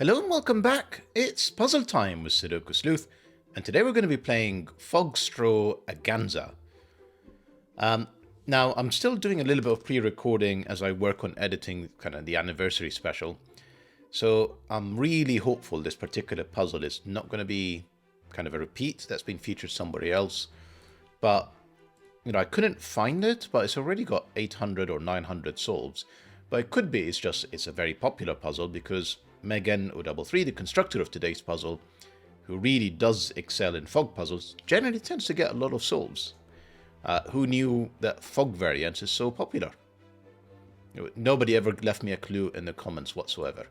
Hello and welcome back. It's puzzle time with Sudoku Sleuth, and today we're going to be playing Fog-strav-a-gan-za. Now, I'm still doing a little bit of pre-recording as I work on editing kind of the anniversary special, so I'm really hopeful this particular puzzle is not going to be kind of a repeat that's been featured somewhere else. But, you know, I couldn't find it, but it's already got 800 or 900 solves. But it could be it's a very popular puzzle because megenta, the constructor of today's puzzle, who really does excel in fog puzzles, generally tends to get a lot of solves. Who knew that fog variants is so popular? Nobody ever left me a clue in the comments whatsoever.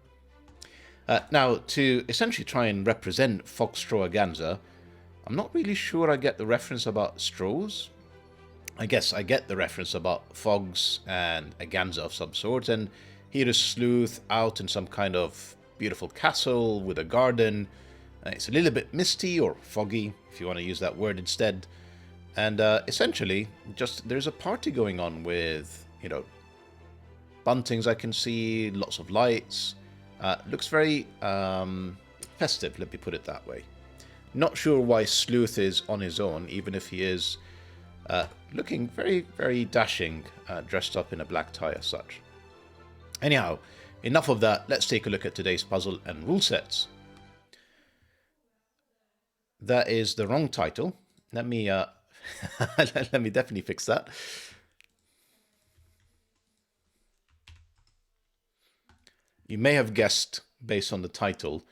Now, to essentially try and represent Fog-strav-a-gan-za, I'm not really sure I get the reference about straws. I guess I get the reference about fogs and a ganza of some sort, and here is Sleuth out in some kind of beautiful castle with a garden. It's a little bit misty or foggy, if you want to use that word instead. And essentially, just there's a party going on with, you know, buntings I can see, lots of lights. Looks very festive, let me put it that way. Not sure why Sleuth is on his own, even if he is looking very, very dashing, dressed up in a black tie as such. Anyhow, enough of that. Let's take a look at today's puzzle and rule sets. That is the wrong title. Let me let me definitely fix that. You may have guessed based on the title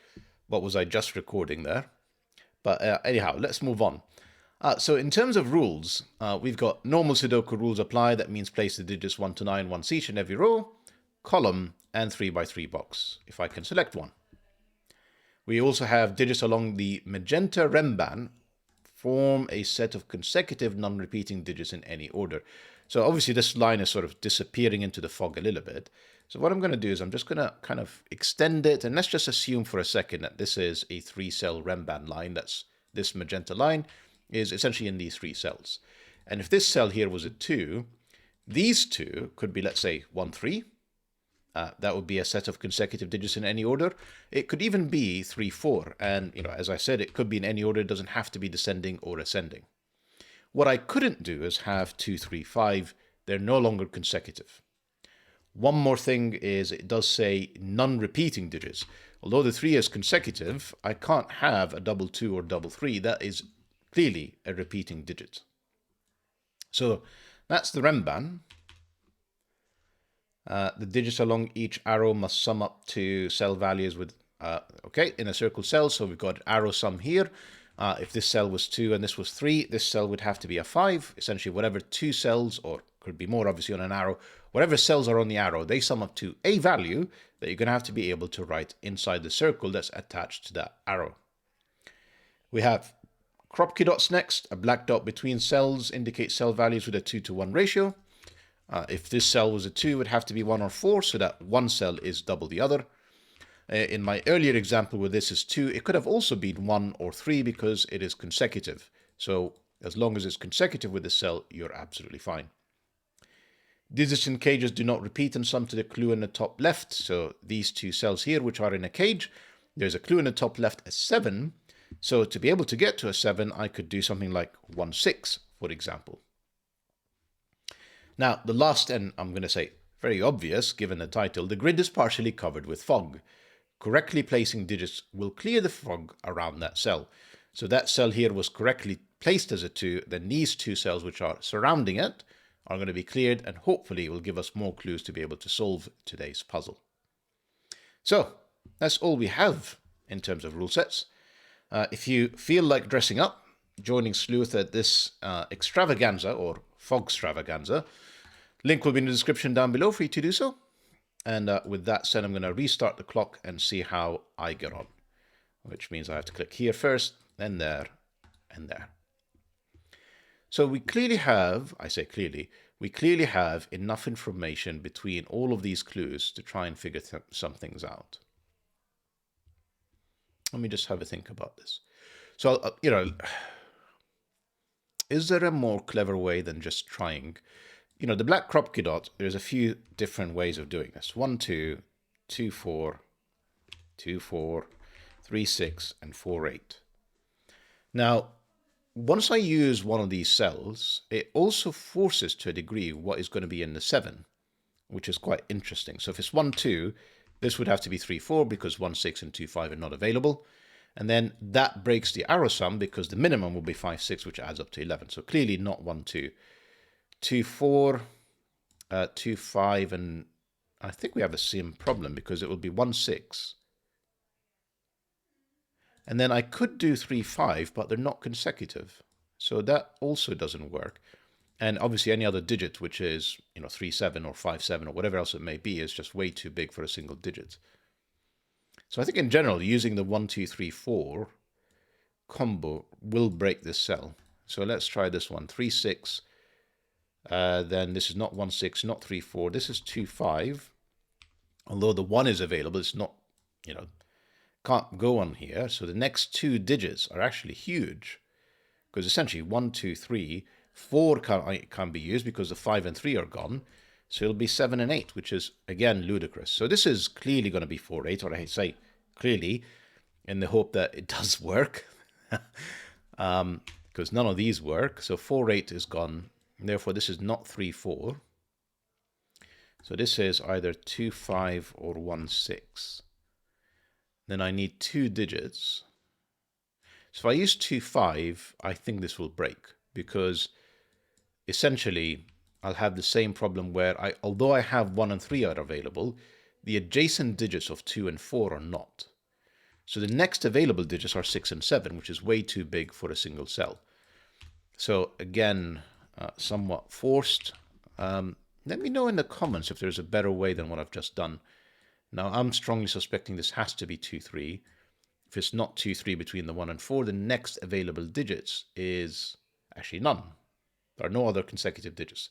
what was I just recording there. But anyhow, let's move on. So in terms of rules, we've got normal Sudoku rules apply. That means place the digits 1 to 9 once each in every row, column, and 3x3 box, if I can select one. We also have digits along the magenta renban form a set of consecutive non-repeating digits in any order. So obviously this line is sort of disappearing into the fog a little bit. So what I'm going to do is I'm just going to kind of extend it, and let's just assume for a second that this is a 3-cell renban line. That's this magenta line is essentially in these 3 cells. And if this cell here was a 2, these two could be, let's say, 1, 3. That would be a set of consecutive digits in any order. It could even be 3, 4. And, you know, as I said, it could be in any order. It doesn't have to be descending or ascending. What I couldn't do is have 2, 3, 5. They're no longer consecutive. One more thing is it does say non-repeating digits. Although the 3 is consecutive, I can't have a double 2 or double 3. That is clearly a repeating digit. So that's the renban. The digits along each arrow must sum up to cell values with, in a circle cell. So we've got arrow sum here. If this cell was 2 and this was 3, this cell would have to be a 5. Essentially, whatever 2 cells, or could be more obviously on an arrow, whatever cells are on the arrow, they sum up to a value that you're going to have to be able to write inside the circle that's attached to that arrow. We have crop key dots next. A black dot between cells indicates cell values with a 2-to-1 ratio. If this cell was a 2, it would have to be 1 or 4, so that one cell is double the other. In my earlier example where this is 2, it could have also been 1 or 3 because it is consecutive. So as long as it's consecutive with the cell, you're absolutely fine. Digits in cages do not repeat and sum to the clue in the top left. So these 2 cells here, which are in a cage, there's a clue in the top left, a 7. So to be able to get to a 7, I could do something like 1, 6, for example. Now, the last, and I'm going to say very obvious given the title, the grid is partially covered with fog. Correctly placing digits will clear the fog around that cell. So that cell here was correctly placed as a 2, then these 2 cells which are surrounding it are going to be cleared, and hopefully it will give us more clues to be able to solve today's puzzle. So, that's all we have in terms of rule sets. If you feel like dressing up, joining Sleuth at this extravaganza, or Fog-strav-a-gan-za, link will be in the description down below for you to do so. And with that said, I'm going to restart the clock and see how I get on. Which means I have to click here first, then there, and there. So we clearly have, I say clearly, we clearly have enough information between all of these clues to try and figure some things out. Let me just have a think about this. So, you know, is there a more clever way than just trying? You know, the black crop key dot, there's a few different ways of doing this. 1, 2, 2, 4, 2, 4, 3, 6, and 4, 8. Now, once I use one of these cells, it also forces to a degree what is going to be in the 7, which is quite interesting. So if it's 1, 2, this would have to be 3, 4 because 1, 6 and 2, 5 are not available. And then that breaks the arrow sum because the minimum will be 5, 6, which adds up to 11. So clearly not 1, 2. 2, 4, 2, 5, and I think we have the same problem because it will be 1, 6. And then I could do 3, 5, but they're not consecutive. So that also doesn't work. And obviously any other digit, which is 3, 7 or 5, 7 or whatever else it may be, is just way too big for a single digit. So I think in general, using the 1, 2, 3, 4 combo will break this cell. So let's try this one. 3, 6. Then this is not 1, 6, not 3, 4. This is 2, 5. Although the 1 is available, it's not, can't go on here. So the next two digits are actually huge. Because essentially 1, 2, 3, 4 can't be used because the 5 and 3 are gone. So it'll be 7 and 8, which is, again, ludicrous. So this is clearly going to be 4, 8, or I say clearly, in the hope that it does work. Because none of these work. So 4, 8 is gone. Therefore, this is not 3, 4. So this is either 2, 5 or 1, 6. Then I need two digits. So if I use 2, 5, I think this will break because essentially I'll have the same problem where although I have 1 and 3 are available, the adjacent digits of 2 and 4 are not. So the next available digits are 6 and 7, which is way too big for a single cell. So again, somewhat forced. Let me know in the comments if there's a better way than what I've just done. Now, I'm strongly suspecting this has to be 2, 3. If it's not 2, 3 between the 1 and 4, the next available digits is actually none. There are no other consecutive digits.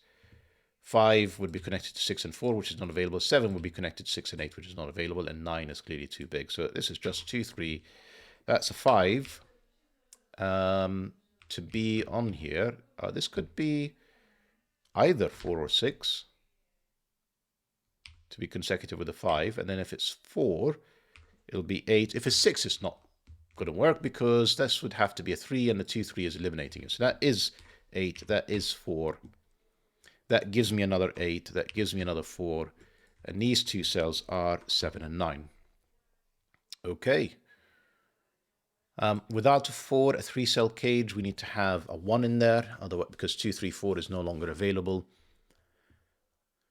5 would be connected to 6 and 4, which is not available. 7 would be connected to 6 and 8, which is not available. And 9 is clearly too big. So this is just 2, 3. That's a 5. To be on here, this could be either 4 or 6 to be consecutive with a 5. And then if it's 4, it'll be 8. If it's 6, it's not going to work because this would have to be a 3, and the 2, 3 is eliminating it. So that is 8. That is 4. That gives me another 8. That gives me another 4. And these two cells are 7 and 9. Okay. Without a 4, a 3-cell cage, we need to have a 1 in there, otherwise, because 2, 3, 4 is no longer available.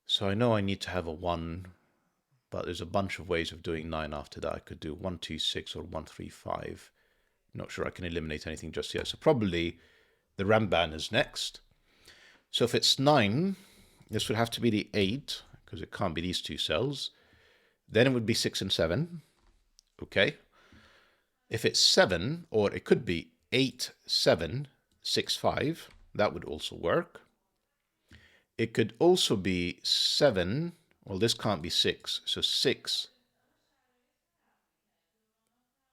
So I know I need to have a 1, but there's a bunch of ways of doing 9 after that. I could do 1, 2, 6 or 1, 3, 5. Not sure I can eliminate anything just yet. So probably the renban is next. So if it's 9, this would have to be the 8, because it can't be these two cells. Then it would be 6 and 7. Okay. If it's 7, or it could be 8, 7, 6, 5, that would also work. It could also be 7, well, this can't be 6, so 6.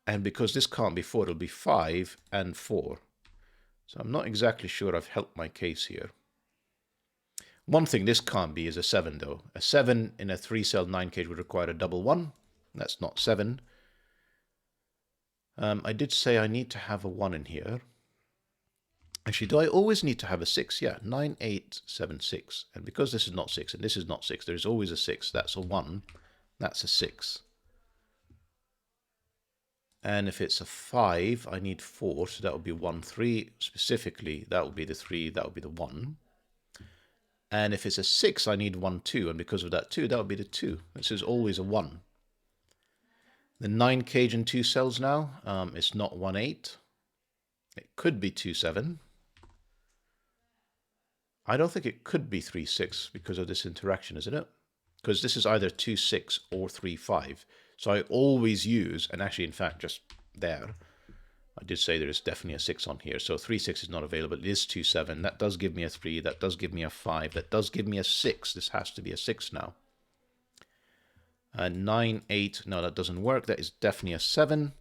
And because this can't be 4, it'll be 5 and 4. So I'm not exactly sure I've helped my case here. One thing this can't be is a 7, though. A 7 in a 3-cell 9 cage would require a double 1. That's not 7. I did say I need to have a 1 in here. Actually, do I always need to have a 6? Yeah, 9, 8, 7, 6. And because this is not 6 and this is not 6, there's always a 6. That's a 1. That's a 6. And if it's a 5, I need 4. So that would be 1, 3. Specifically, that would be the 3. That would be the 1. And if it's a 6, I need 1, 2. And because of that 2, that would be the 2. This is always a 1. The 9 cage and 2 cells now, it's not 1, 8. It could be 2, 7. I don't think it could be 3, 6 because of this interaction, isn't it? Because this is either 2, 6 or 3, 5. So I always use, and actually, in fact, just there, I did say there is definitely a 6 on here. So 3, 6 is not available. It is 2, 7. That does give me a 3. That does give me a 5. That does give me a 6. This has to be a 6 now. 9, 8. No, that doesn't work. That is definitely a 7.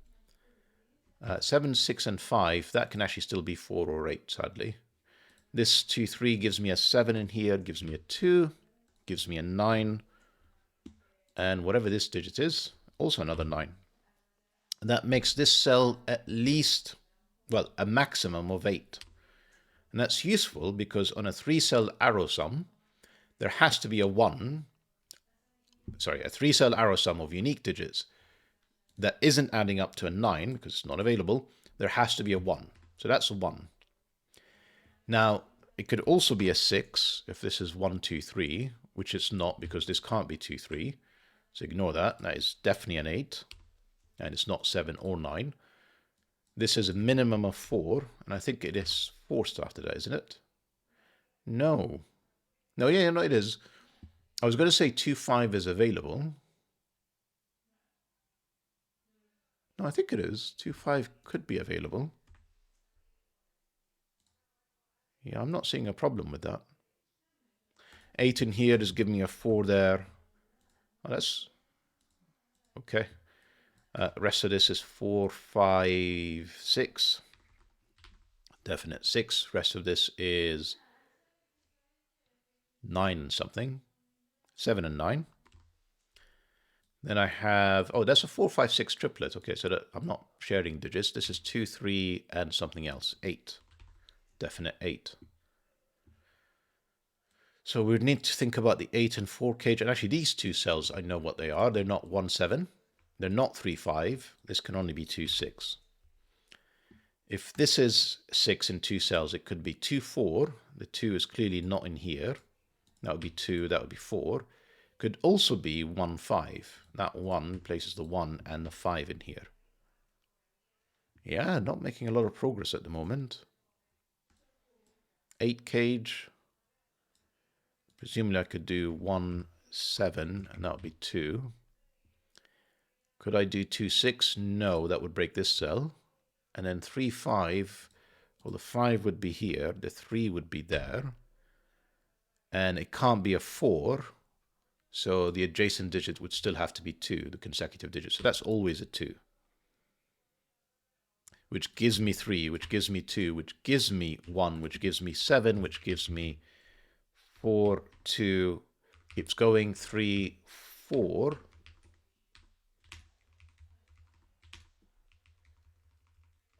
7, 6, and 5. That can actually still be 4 or 8, sadly. This 2, 3 gives me a 7 in here. Gives me a 2. Gives me a 9. And whatever this digit is, also another 9. that makes this cell at least, well, a maximum of 8. And that's useful because on a 3-cell arrow sum, there has to be a 3-cell arrow sum of unique digits that isn't adding up to a 9 because it's not available. There has to be a 1. So that's a 1. Now, it could also be a 6 if this is 1, 2, 3, which it's not because this can't be 2, 3. So ignore that. That is definitely an 8. And it's not 7 or 9. This is a minimum of 4. And I think it is forced after that, isn't it? No. No, yeah, no, it is. I was going to say 2, 5 is available. No, I think it is. 2, 5 could be available. Yeah, I'm not seeing a problem with that. 8 in here is giving me a 4 there. Oh, that's okay. Rest of this is 4, 5, 6. Definite 6. Rest of this is 9 and something. 7 and 9. Then I have, oh, that's a 4, 5, 6 triplet. Okay, so that, I'm not sharing digits. This is 2, 3, and something else. 8. Definite 8. So we need to think about the 8 and 4 cage. And actually, these two cells, I know what they are. They're not 1, 7. They're not 3, 5. This can only be 2, 6. If this is 6 in 2 cells, it could be 2, 4. The 2 is clearly not in here. That would be 2. That would be 4. Could also be 1, 5. That 1 places the 1 and the 5 in here. Yeah, not making a lot of progress at the moment. 8 cage. Presumably I could do 1, 7, and that would be 2. Could I do 2, 6? No, that would break this cell. And then 3, 5. Well, the 5 would be here. The 3 would be there. And it can't be a 4. So the adjacent digit would still have to be 2, the consecutive digit. So that's always a 2. Which gives me 3, which gives me 2, which gives me 1, which gives me 7, which gives me 4, 2. It's going 3, 4.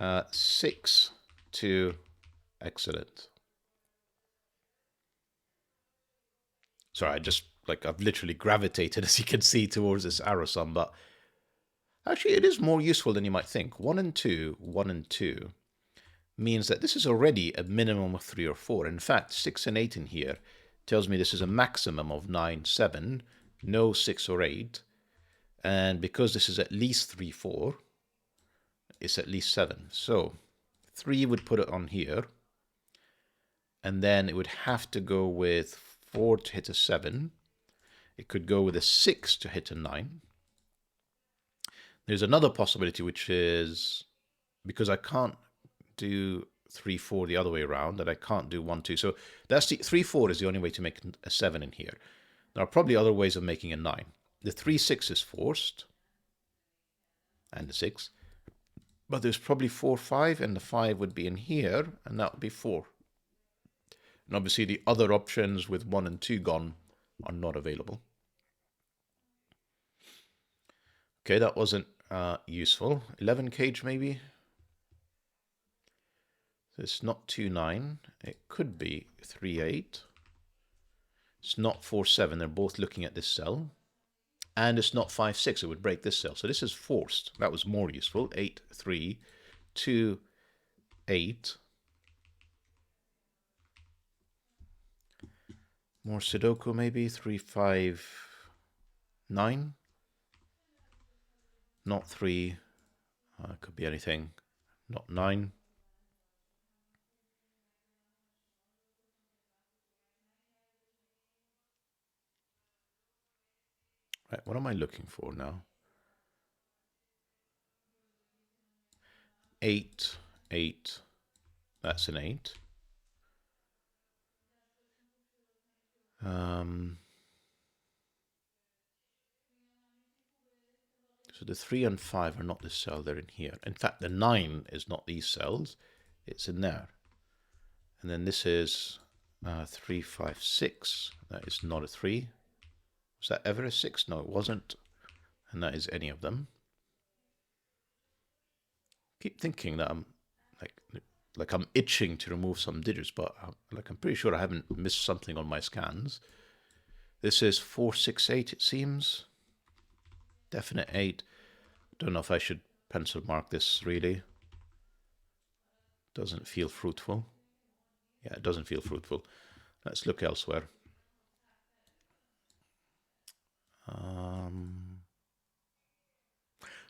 Uh, 6, 2. Excellent. Sorry, I've literally gravitated, as you can see, towards this arrow sum, but actually it is more useful than you might think. 1 and 2, 1 and 2 means that this is already a minimum of 3 or 4. In fact, 6 and 8 in here tells me this is a maximum of 9, 7, no 6 or 8. And because this is at least 3, 4, it's at least 7. So 3 would put it on here. And then it would have to go with 4 to hit a 7. It could go with a 6 to hit a 9. There's another possibility, which is because I can't do 3, 4 the other way around, and I can't do 1, 2. So that's the 3, 4 is the only way to make a 7 in here. There are probably other ways of making a 9. The 3, 6 is forced, and the 6. But there's probably 4, 5, and the 5 would be in here, and that would be 4. And obviously the other options with 1 and 2 gone are not available. Okay, that wasn't useful. 11 cage maybe. So it's not 2, 9. It could be 3, 8. It's not 4, 7. They're both looking at this cell. And it's not 5, 6. It would break this cell. So this is forced. That was more useful. 8, 3, 2, 8. More Sudoku maybe. 3, 5, 9. Not 3. Could be anything. Not 9. Right, what am I looking for now? 8, 8. That's an 8. So the 3 and 5 are not this cell, they're in here. In fact, the 9 is not these cells, it's in there. And then this is 3, 5, 6. That is not a 3. Was that ever a 6? No, it wasn't. And that is any of them. keep thinking that I'm like I'm itching to remove some digits, but I'm pretty sure I haven't missed something on my scans. This is 468, it seems. Definite 8. Don't know if I should pencil mark this, really. Doesn't feel fruitful. Yeah, it doesn't feel fruitful. Let's look elsewhere.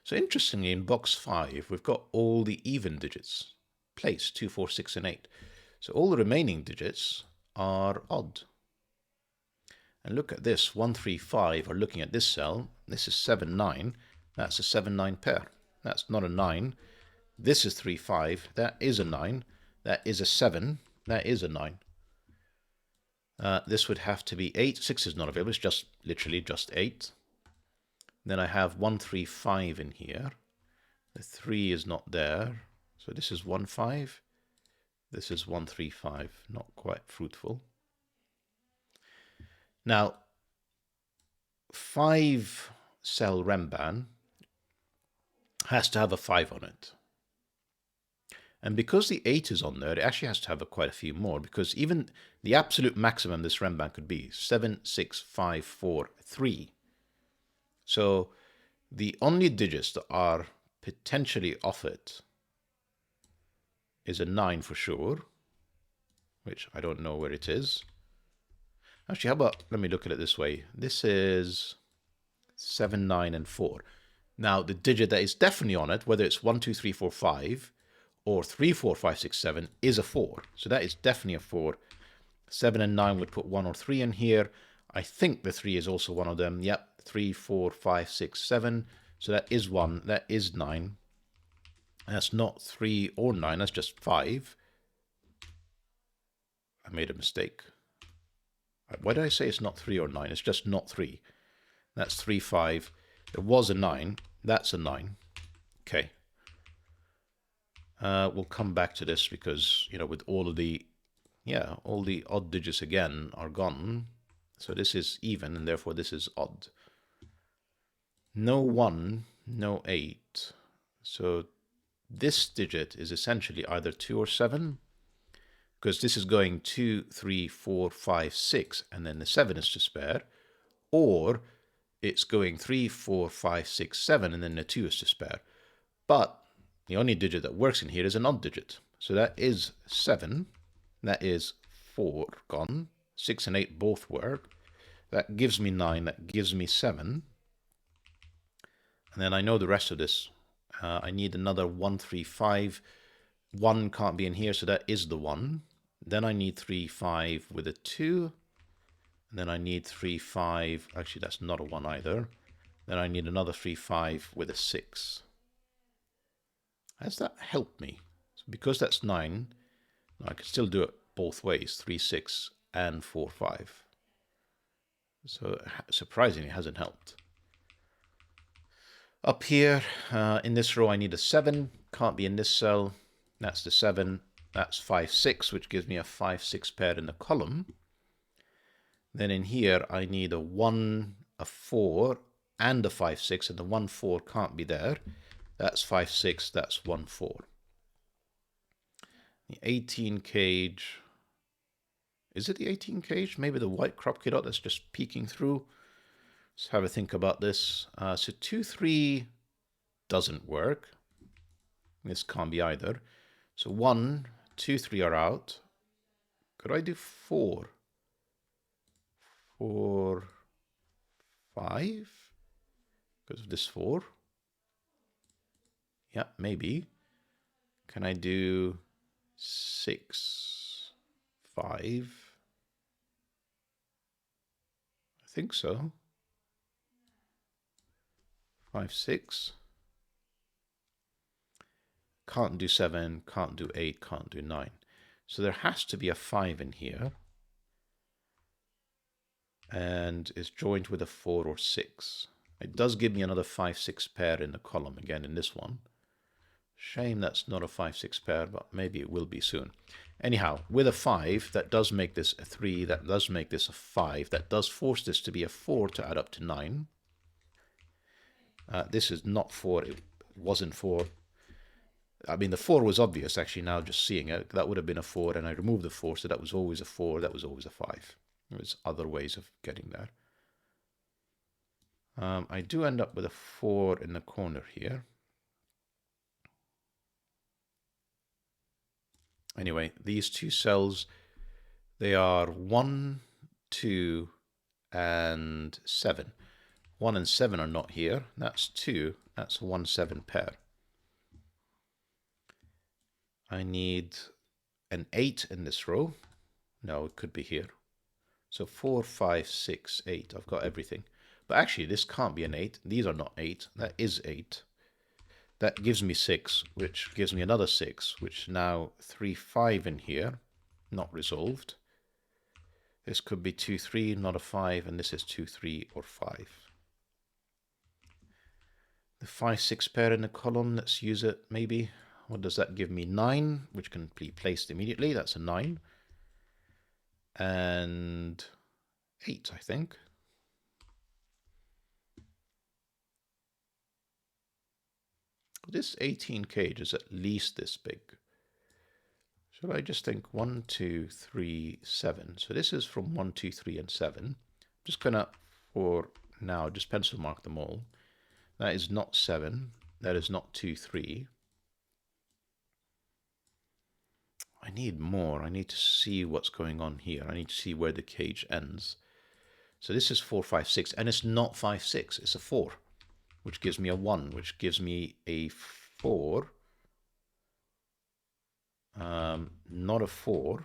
So interestingly, in box 5, we've got all the even digits placed, 2, 4, 6, and 8. So all the remaining digits are odd. And look at this, 1, 3, 5, or looking at this cell, this is 7, 9. That's a 7, 9 pair. That's not a 9. This is 3, 5. That is a 9. That is a 7. That is a 9. This would have to be 8. 6 is not available. It's just literally just 8. Then I have 1, 3, 5 in here. The 3 is not there. So this is 1, 5. This is 1, 3, 5. Not quite fruitful. Now, 5-cell renban has to have a 5 on it. And because the 8 is on there, it actually has to have quite a few more, because even the absolute maximum this renban could be 7, 6, 5, 4, 3. So the only digits that are potentially off it is a 9 for sure, which I don't know where it is. Actually, how about, let me look at it this way. This is 7, 9, and 4. Now, the digit that is definitely on it, whether it's 1, 2, 3, 4, 5, or 3, 4, 5, 6, 7, is a 4. So that is definitely a 4. 7 and 9 would put 1 or 3 in here. I think the 3 is also one of them. Yep, 3, 4, 5, 6, 7. So that is 1. That is 9. That's not 3 or 9. That's just 5. I made a mistake. Why did I say it's not 3 or 9? It's just not 3. That's 3, 5. There was a 9. That's a 9. Okay. We'll come back to this because, you know, with all of the, all the odd digits again are gone. So this is even, and therefore this is odd. No 1, no 8. So this digit is essentially either 2 or 7, because this is going 2, 3, 4, 5, 6, and then the 7 is to spare, or it's going 3, 4, 5, 6, 7, and then the 2 is to spare. But the only digit that works in here is an odd digit. So that is 7. That is 4 gone. 6 and 8 both work. That gives me 9. That gives me 7. And then I know the rest of this. I need another 1, 3, 5. 1 can't be in here, so that is the 1. Then I need 3, 5 with a 2. And then I need 3, 5. Actually, that's not a 1 either. Then I need another 3, 5 with a 6. Has that helped me? So because that's 9, I can still do it both ways, 3, 6, and 4, 5. So surprisingly, it hasn't helped. Up here, in this row, I need a 7. Can't be in this cell. That's the 7. That's 5, 6, which gives me a 5, 6 pair in the column. Then in here, I need a 1, a 4, and a 5, 6, and the 1, 4 can't be there. That's 5, 6, that's 1, 4. The 18 cage, is it the 18 cage? Maybe the white crop dot that's just peeking through. Let's have a think about this. So 2, 3 doesn't work. This can't be either. So 1, 2, 3 are out. Could I do 4? 4, 5? Because of this 4. Yeah, maybe. Can I do 6, 5? I think so. 5, 6. Can't do 7, can't do 8, can't do 9. So there has to be a 5 in here. And it's joined with a 4 or 6. It does give me another 5, 6 pair in the column again in this one. Shame that's not a 5, 6 pair, but maybe it will be soon. Anyhow, with a 5, that does make this a 3, that does make this a 5, that does force this to be a 4 to add up to 9. This is not 4, it wasn't 4. I mean, the 4 was obvious, actually, now just seeing it. That would have been a 4, and I removed the 4, so that was always a 4, that was always a 5. There was other ways of getting there. I do end up with a 4 in the corner here. Anyway, these two cells, they are 1, 2, and 7. 1 and 7 are not here. That's 2. That's a 1, 7 pair. I need an 8 in this row. No, it could be here. So 4, 5, 6, 8. I've got everything. But actually, this can't be an 8. These are not 8. That is 8. That gives me 6, which gives me another 6, which now 3, 5 in here. Not resolved. This could be 2, 3, not a 5, and this is 2, 3, or 5. The 5, 6 pair in the column, let's use it maybe. What does that give me? 9, which can be placed immediately. That's a 9. And 8, I think. This 18 cage is at least this big. Should I just think 1, 2, 3, 7? So this is from 1, 2, 3, and 7. I'm just going to, for now, just pencil mark them all. That is not 7. That is not 2, 3. I need more. I need to see what's going on here. I need to see where the cage ends. So this is 4, 5, 6, and it's not 5, 6. It's a 4, which gives me a 1, which gives me a 4. Not a 4.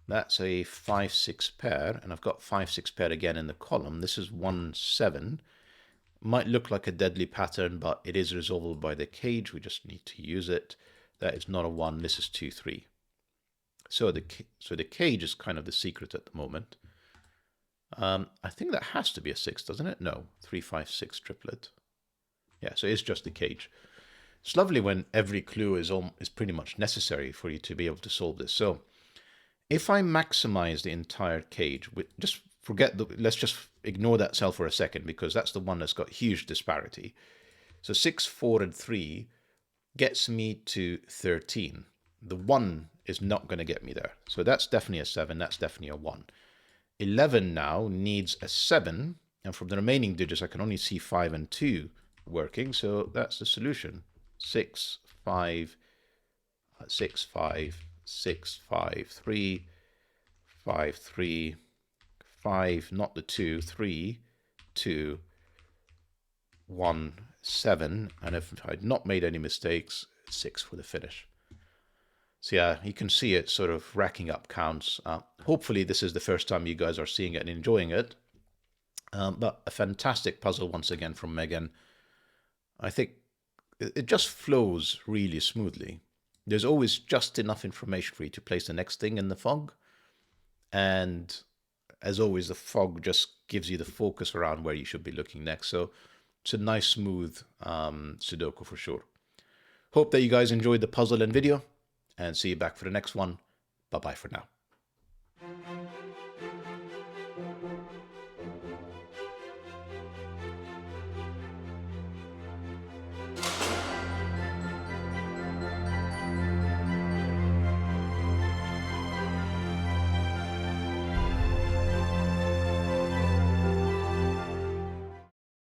That's a 5, 6 pair, and I've got 5, 6 pair again in the column. This is 1, 7. Might look like a deadly pattern, but it is resolvable by the cage. We just need to use it. That is not a 1. This is 2, 3. So the cage is kind of the secret at the moment. I think that has to be a 6, doesn't it? No, 3, 5, 6 triplet. Yeah, so it's just the cage. It's lovely when every clue is pretty much necessary for you to be able to solve this. So if I maximize the entire cage, just forget let's just ignore that cell for a second, because that's the one that's got huge disparity. So 6, 4, and 3 gets me to 13. The 1 is not going to get me there. So that's definitely a 7. That's definitely a 1. 11 now needs a 7. And from the remaining digits, I can only see 5 and 2 working. So that's the solution. 6, 5, 6, 5, 6, 5, 3, 5, 3, 5, not the 2, 3, 2, 1, 7. And if I'd not made any mistakes, 6 for the finish. So yeah, you can see it sort of racking up counts. Hopefully this is the first time you guys are seeing it and enjoying it. But a fantastic puzzle once again from Megan. I think it just flows really smoothly. There's always just enough information for you to place the next thing in the fog. And as always, the fog just gives you the focus around where you should be looking next. So it's a nice, smooth Sudoku for sure. Hope that you guys enjoyed the puzzle and video, and see you back for the next one. Bye-bye for now.